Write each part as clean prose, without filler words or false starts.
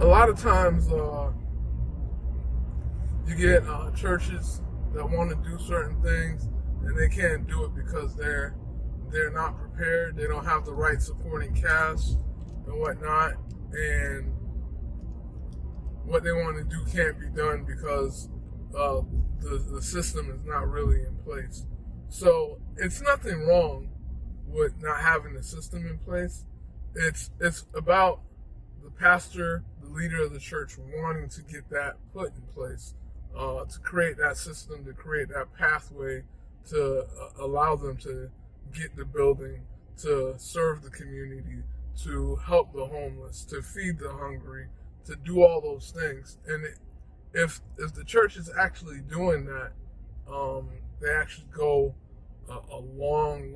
a lot of times you get churches that want to do certain things and they can't do it because they're not prepared. They don't have the right supporting cast and whatnot, and what they want to do can't be done because the system is not really in place. So it's nothing wrong with not having the system in place. It's about the pastor, the leader of the church, wanting to get that put in place, to create that system, to create that pathway, to allow them to get the building, to serve the community, to help the homeless, to feed the hungry, to do all those things. And if the church is actually doing that, they actually go a long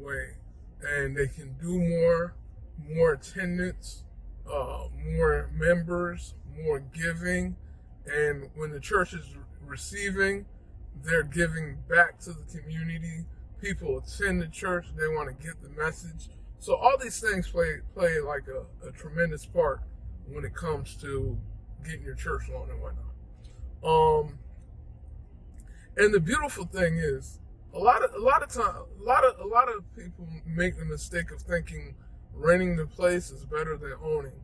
way, and they can do more attendance, more members, more giving, and when the church is receiving, they're giving back to the community. People attend the church; they want to get the message. So all these things play like a tremendous part when it comes to getting your church loan and whatnot. And the beautiful thing is, a lot of people make the mistake of thinking renting the place is better than owning.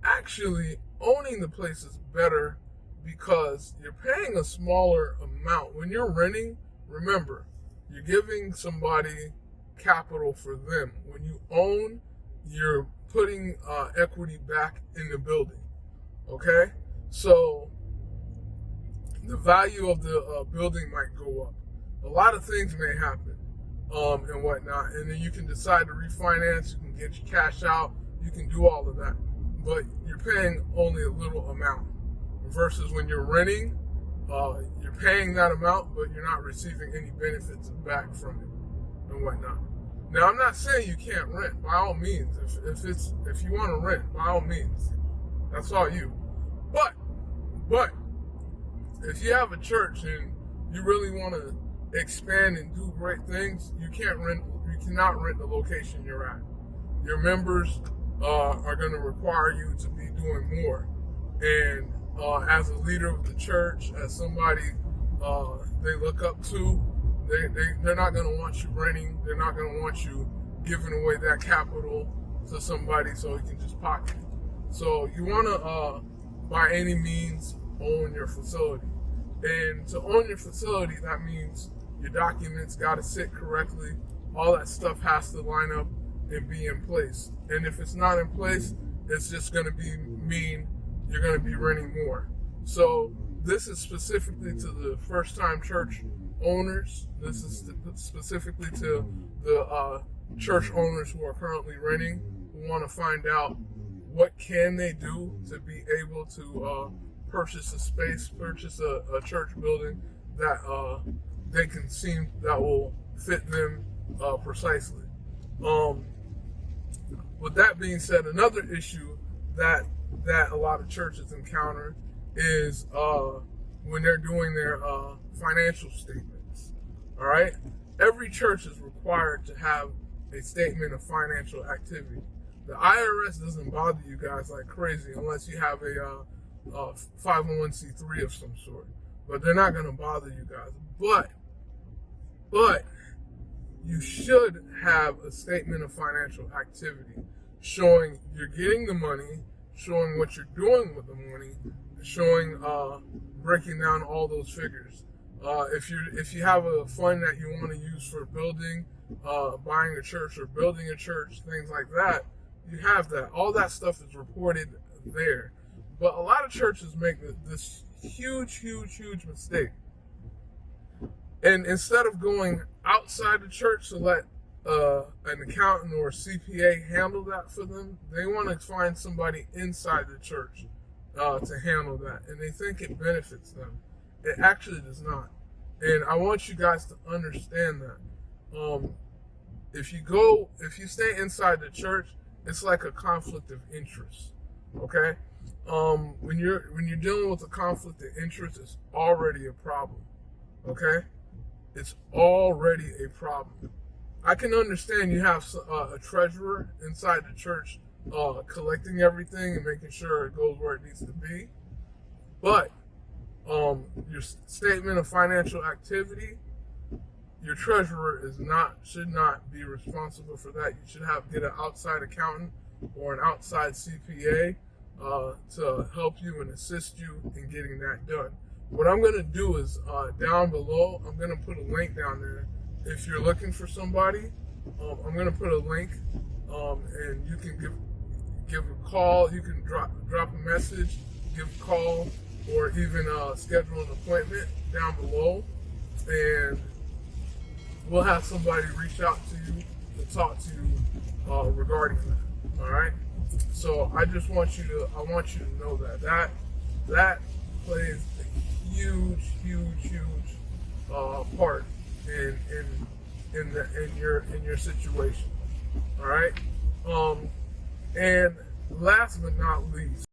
Actually, owning the place is better because you're paying a smaller amount. When you're renting, remember, you're giving somebody capital for them. When you own, you're putting equity back in the building. Okay? So the value of the building might go up. A lot of things may happen and whatnot. And then you can decide to refinance, you can get your cash out, you can do all of that. But you're paying only a little amount. Versus when you're renting, you're paying that amount, but you're not receiving any benefits back from it and whatnot. Now, I'm not saying you can't rent. By all means, if you want to rent, by all means, that's all you. But if you have a church and you really want to expand and do great things, you cannot rent the location you're at. Your members are going to require you to be doing more. And as a leader of the church, as somebody they look up to, they're not going to want you renting. They're not going to want you giving away that capital to somebody so he can just pocket it. So you want to, by any means, own your facility. And to own your facility, that means your documents got to sit correctly. All that stuff has to line up and be in place. And if it's not in place, it's just going to mean you're going to be renting more. So this is specifically to the first-time church owners. This is specifically to the church owners who are currently renting, who want to find out what can they do to be able to purchase a space, purchase a church building that they can see that will fit them precisely. With that being said, another issue that a lot of churches encounter is when they're doing their financial statements. All right, every church is required to have a statement of financial activity. The IRS doesn't bother you guys like crazy unless you have a 501c3 of some sort, but they're not going to bother you guys. But you should have a statement of financial activity showing you're getting the money, showing what you're doing with the money, showing breaking down all those figures. If you have a fund that you want to use for building, buying a church or building a church, things like that, you have that. All that stuff is reported there. But a lot of churches make this huge mistake. And instead of going outside the church to let an accountant or a CPA handle that for them, they want to find somebody inside the church to handle that. And they think it benefits them. It actually does not. And I want you guys to understand that. If you stay inside the church, it's like a conflict of interest. Okay? When you're dealing with a conflict of interest, it's already a problem. Okay? It's already a problem. I can understand you have a treasurer inside the church collecting everything and making sure it goes where it needs to be. But your statement of financial activity, your treasurer should not be responsible for that. You should get an outside accountant or an outside CPA to help you and assist you in getting that done. What I'm going to do is down below, I'm going to put a link down there. If you're looking for somebody, I'm going to put a link, and you can give a call. You can drop a message, give a call, or even schedule an appointment down below, and we'll have somebody reach out to you to talk to you regarding that. All right. So I want you to know that plays a huge part in your situation. All right. And last but not least,